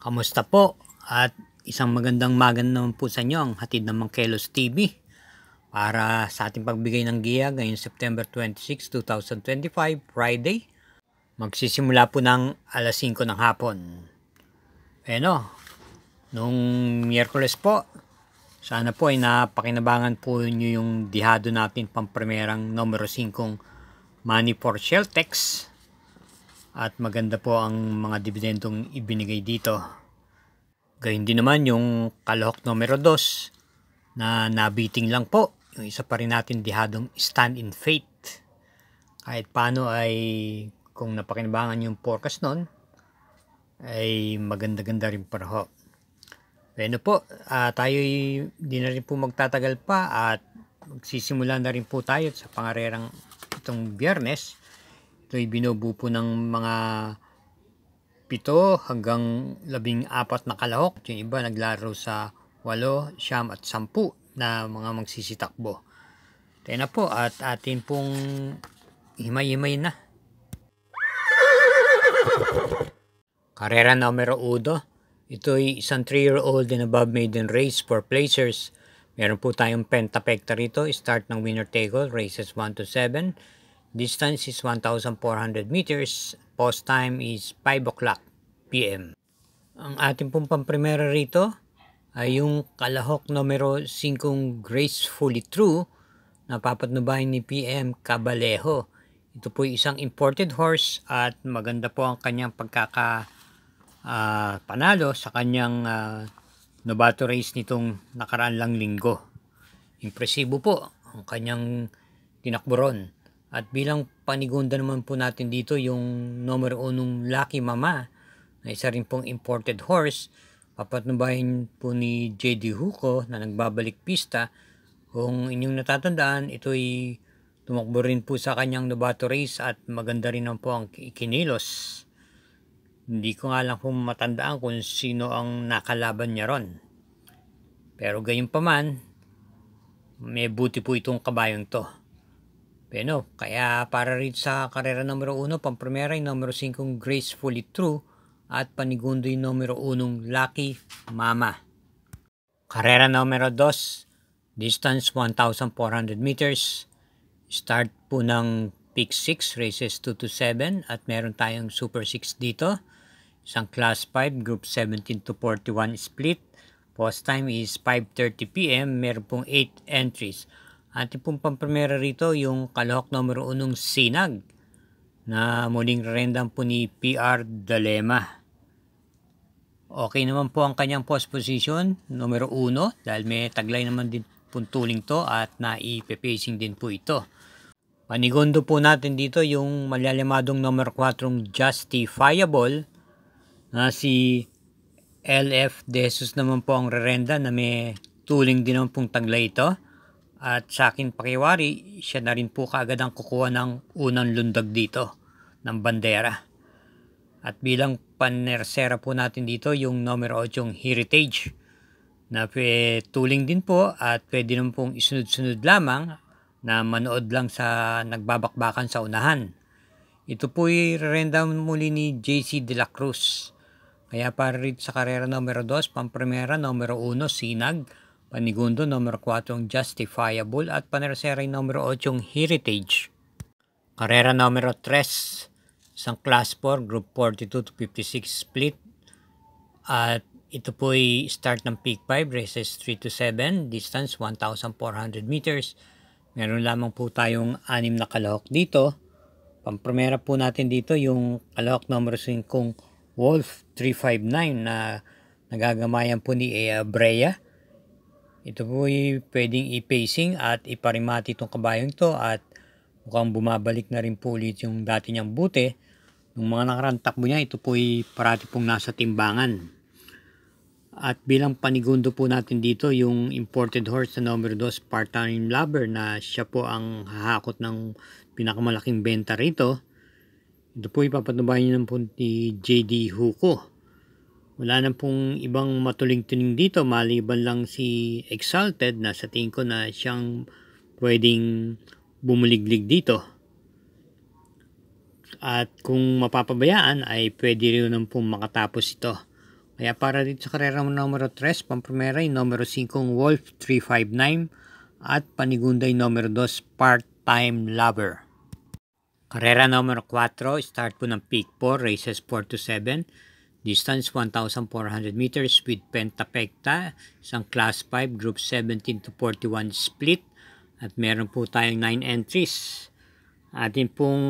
Kamusta po? At isang magandang naman po sa inyo ang hatid ng Mangkelos TV para sa ating pagbigay ng giya ngayong September 26, 2025, Friday. Magsisimula po ng alas 5 ng hapon. Nung Miyerkules po, sana po ay napakinabangan po nyo yung dihado natin pamprimerang numero 5 Money for Sheltex. At maganda po ang mga dividendong ibinigay dito. Gayun din naman yung kalahok numero 2 na nabiting lang po. Yung isa pa rin natin dihadong Stand in Faith. Kahit paano ay kung napakinabangan yung forecast nun, ay maganda-ganda rin pa ho. Bueno po, tayo di na rin po magtatagal pa at magsisimula na rin po tayo sa pangarerang itong Biyernes. Ito'y binubuo po ng mga 7 hanggang 14 na kalahok. Yung iba naglaro sa 8, 9 at 10 na mga magsisitakbo. Tayo na po at atin pong himay-himay na. Karera numero 1. Ito'y isang 3-year-old and above maiden race for placers. Meron po tayong pentapekta rito. Start ng winner take all, races 1 to 7. Distance is 1,400 meters. Post time is 5 o'clock p.m. Ang ating pong pamprimera rito ay yung kalahok numero 5 Gracefully True na papatnubayan ni PM Cabalejo. Ito po isang imported horse at maganda po ang kanyang panalo sa kanyang novato race nitong nakaraan lang linggo. Impresibo po ang kanyang tinakburon. At bilang panigunda naman po natin dito yung numero 1 Lucky Mama na isa rin pong imported horse. Papatnubayan po ni JD Huco na nagbabalik pista. Kung inyong natatandaan, ito'y tumakbo rin po sa kanyang novato race at maganda rin naman po ang ikinilos. Hindi ko nga lang po matandaan kung sino ang nakalaban niya ron. Pero gayon pa man, may buti po itong kabayong to. Pero kaya para rin sa karera numero 1, pamprimera yung numero 5 Gracefully True at panigundo yung numero 1 Lucky Mama. Karera numero 2, distance 1,400 meters. Start po ng Pick 6, races 2 to 7 at meron tayong Super 6 dito. Isang Class 5, Group 17 to 41 split. Post time is 5:30 p.m. Meron pong 8 entries. Ating pong pamprimera rito yung kalahok numero 1 Sinag na muling rendang po ni PR Dalema. Okay naman po ang kanyang post position, numero 1, dahil may taglay naman din puntuling to at naipe-pacing din po ito. Panigundo po natin dito yung malalamadong numero 4 Justifiable na si LF Jesus naman po ang rerenda na may tuling din naman pong taglay ito. At sa akin pakiwari, siya na rin po kaagad ang kukuha ng unang lundag dito ng bandera. At bilang panersera po natin dito yung numero 8 Heritage na tuling din po at pwede naman pong isunod-sunod lamang na manood lang sa nagbabakbakan sa unahan. Ito po i-renda muli ni JC De La Cruz. Kaya para rin sa karera numero 2, pamprimera numero 1 Sinag, panigundo numero 4 Justifiable at panersera numero 8 Heritage. Karera numero 3, isang Class 4, Group 42 to 56 split. At ito po ay start ng Peak 5, races 3 to 7, distance 1,400 meters. Meron lamang po tayong 6 na kalahok dito. Pamprimera po natin dito yung kalahok numero 5 Wolf 359 na nagagamayan po ni Ea Brea. Ito po ay pwedeng i-pacing at iparimati itong kabayong ito at mukhang bumabalik na rin po ulit yung dati niyang buti. Nung mga nakarang takbo niya, ito po ay parati pong nasa timbangan. At bilang panigundo po natin dito yung imported horse na numero 2 Part-Time Lover na siya po ang hahakot ng pinakamalaking benta rito. Ito po ipapatubayan niyo ng po ni JD Huco. Wala na pong ibang matuling-tuning dito maliban lang si Exalted na sa tingin ko na siyang pwedeng bumuliglig dito. At kung mapapabayaan ay pwede rin pong makatapos ito. Kaya para dito sa karera numero 3, pamprimera yung numero 5 Wolf 359 at panigunda yung numero 2 Part-Time Lover. Karera numero 4, start po ng peak 4, races 4 to 7, distance 1,400 meters with pentapekta, isang class 5, group 17 to 41 split, at meron po tayong 9 entries. Atin pong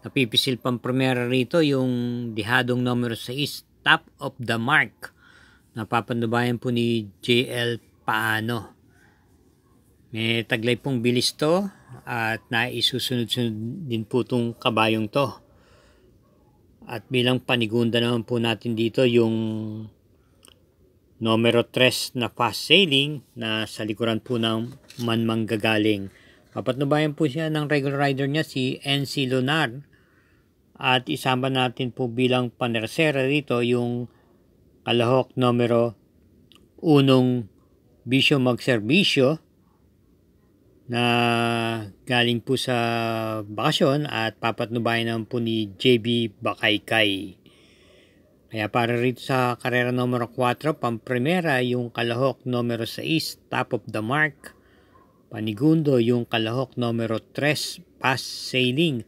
napipisil pang primera rito yung dihadong numero 6, Top of the Mark. Napapanubayan po ni JL Paano. May taglay pong bilis to at naisusunod-sunod din po itong kabayong to. At bilang panigunda naman po natin dito yung numero 3 na fast sailing na sa likuran po ng manmanggagaling. Papatnubayan po siya ng regular rider niya si NC Lunar. At isama natin po bilang panersera dito yung kalahok numero 1 Bisyo Magserbisyo na galing po sa bakasyon at papatnubayan naman po ni JB Bakaykay. Kaya para rito sa karera numero 4, pamprimera yung kalahok numero 6, Top of the Mark. Panigundo yung kalahok numero 3, Fast Sailing.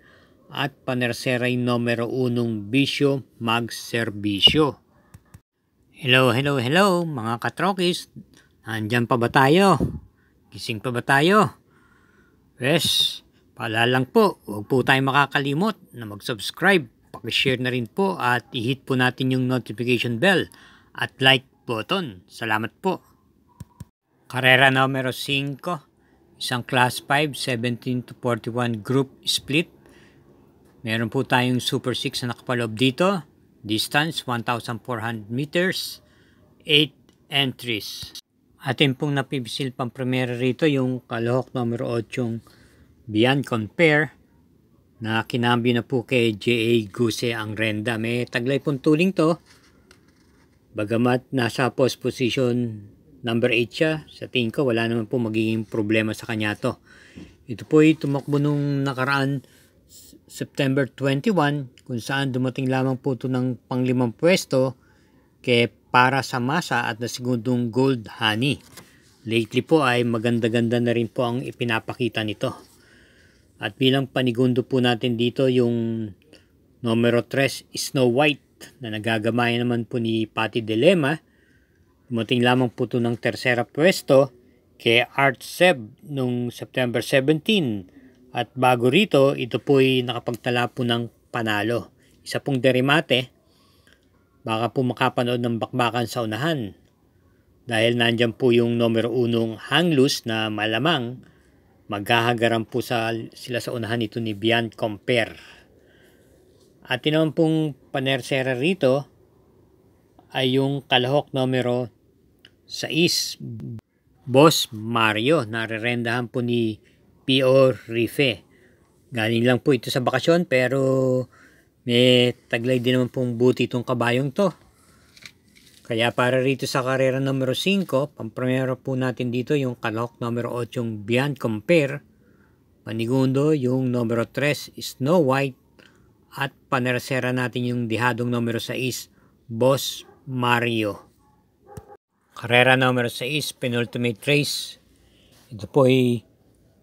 At panersera yung numero 1, Bisyo Magserbisyo. Hello mga katrokis. Nandyan pa ba tayo? Gising pa ba tayo? Yes, paalala lang po, huwag po tayong makakalimot na mag-subscribe, paki-share na rin po at i-hit po natin yung notification bell at like button. Salamat po. Karera numero 5, isang class 5, 17 to 41 group split. Meron po tayong Super 6 na nakapaloob dito. Distance 1,400 meters, 8 entries. Atin pong napipisil pang primera rito yung kalahok numero 8 Beyond Compare na kinambyo na po kay J.A. Guse ang renda. May taglay pong tuling to. Bagamat nasa post position number 8 siya, sa tingin ko wala naman po magiging problema sa kanya to. Ito po ay tumakbo nung nakaraan September 21 kung saan dumating lamang po ito ng panglimang pwesto kay para sa masa at na segundong Gold Honey. Lately po ay maganda-ganda na rin po ang ipinapakita nito. At bilang panigundo po natin dito yung numero 3 Snow White na nagagamayan naman po ni Patty Dilema. Dumating lamang po ito ng tersera pwesto kay Art Seb nung September 17. At bago rito, ito po ay nakapagtala po ng panalo. Isa pong derimate, baka po makapanood ng bakbakan sa unahan. Dahil nandyan po yung numero 1 Hang Loose na malamang maghahagaran po sila sa unahan nito ni Beyond Compare. At naman pong panersera rito ay yung kalahok numero 6 Boss Mario na rerendahan po ni P.O. Rife. Galing lang po ito sa bakasyon pero may taglay din naman pong buti itong kabayong to. Kaya para rito sa karera numero 5, pamprimero po natin dito yung kalahok numero 8 Beyond Compare. Panigundo yung numero 3 Snow White. At panersera natin yung dihadong numero 6 Boss Mario. Karera numero 6, penultimate race. Ito po ay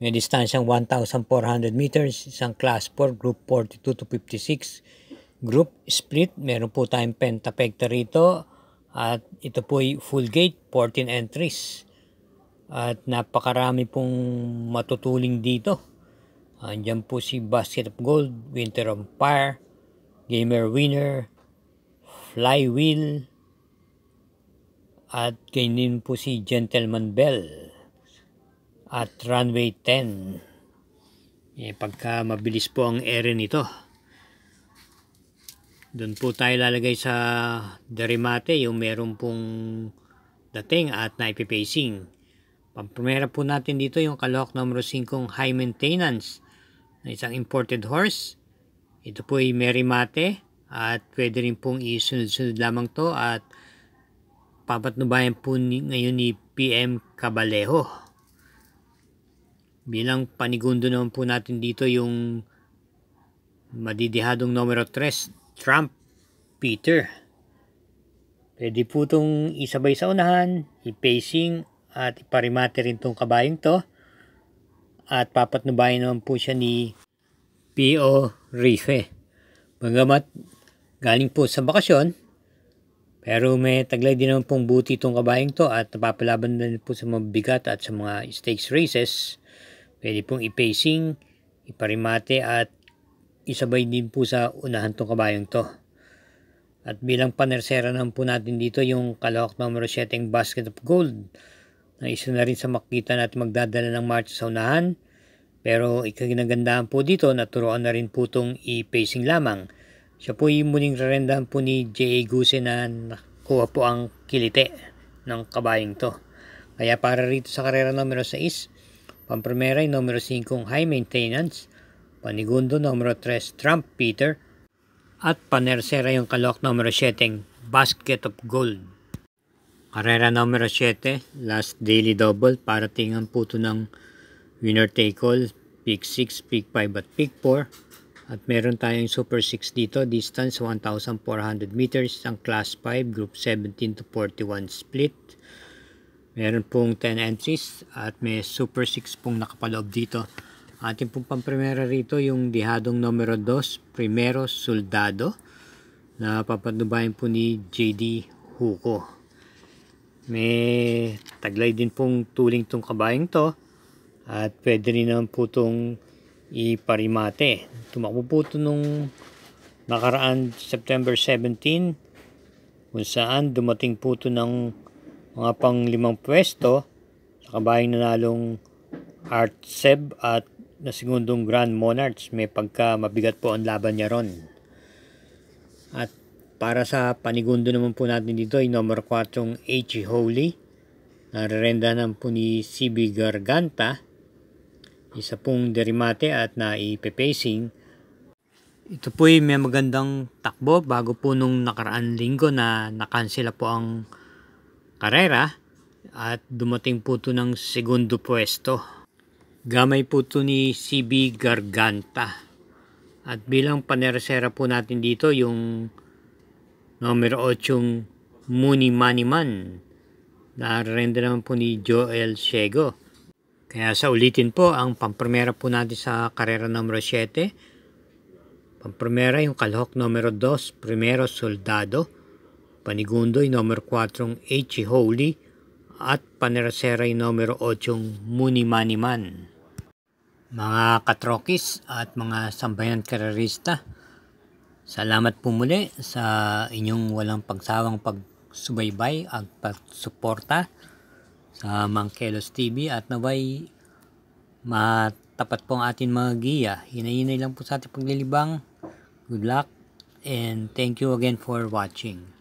may distansyang 1,400 meters, isang class 4, group 42 to 56. Group split, meron po tayong pentapekta rito. At ito po ay full gate, 14 entries. At napakarami pong matutuling dito. Andyan po si Basket of Gold, Winter of Fire, Gamer Winner, Flywheel, at ganyan po si Gentleman Bell. At Runway 10. Pagka mabilis po ang ere nito. Doon po tayo lalagay sa derimate yung meron pong dating at naipipacing. Pamprimera po natin dito yung kalahok numero 5 High Maintenance na isang imported horse. Ito po ay merimate at pwede rin pong isunod-sunod lamang to at papatnubayan po ngayon ni PM Cabalejo. Bilang panigundo naman po natin dito yung madidihadong numero 3, Trump Peter. Pwede po itong isabay sa unahan, i-pacing at iparimate rin itong kabayong to. At papatnubayan naman po siya ni P.O. Rife. Bagamat galing po sa bakasyon, pero may taglay din naman pong buti itong kabayong to at napapalaban din po sa mga bigat at sa mga stakes races. Pwede pong i-pacing, iparimate at isabay din po sa unahan itong kabayong to. At bilang panersera naman po natin dito yung kalahok numero 7 Basket of Gold, na isa na rin sa makita natin magdadala ng marcha sa unahan. Pero ikaginagandahan po dito, naturoan na rin po itong i-pacing lamang. Siya po yung muling rarendahan po ni J.A. Guse na nakuha po ang kilite ng kabayong to. Kaya para rito sa karera numero 6, pampremera yung numero 5 High Maintenance, panigundo numero 3 Trump Peter, at panersera yung kalahok numero 7 Basket of Gold. Karera numero 7, last daily double, para tingan po ito ng winner take all, pick 6, pick 5 at pick 4. At meron tayong super 6 dito, distance 1,400 meters, ang class 5, group 17 to 41 split. Meron pong 10 entries at may super 6 pong nakapaloob dito. Ating pong pampremera rito yung dihadong numero 2, Primero Soldado, na papatnubayan po ni J.D. Huco. May taglay din pong tuling tong kabayong to at pwede rin naman po itong iparimate. Tumakbo po ito nung nakaraan September 17, kung saan dumating po ito ng mga pang-5 pwesto sa kabayong nanalong Art Seb at na segundong Grand Monarchs. May pagka mabigat po ang laban niya ron. At para sa panigundo naman po natin dito ay number 4 H. Holy, na rerendahan po ni CB Garganta, isa pong derimate at naipepacing. Ito po ay may magandang takbo bago po nung nakaraan linggo na nakansela po ang karera at dumating po ito ng segundo pwesto. Gamay po ito ni CB Garganta. At bilang panersera po natin dito yung numero 8 Muni Maniman, na renda naman po ni Joel Ciego. Kaya sa ulitin po, ang pampremera po natin sa karera numero 7. Pampremera yung kalahok numero 2 Primero Soldado, panigundo yung numero 4 H. Holy, at panersera yung numero 8 Muni Maniman. Mga katrokis at mga sambayan karerista, salamat po muli sa inyong walang pagsawang pagsubaybay at pagsuporta sa Mangkelos TV at naway matapat po ang ating mga giya. Hinay-hinay lang po sa ating paglilibang. Good luck and thank you again for watching.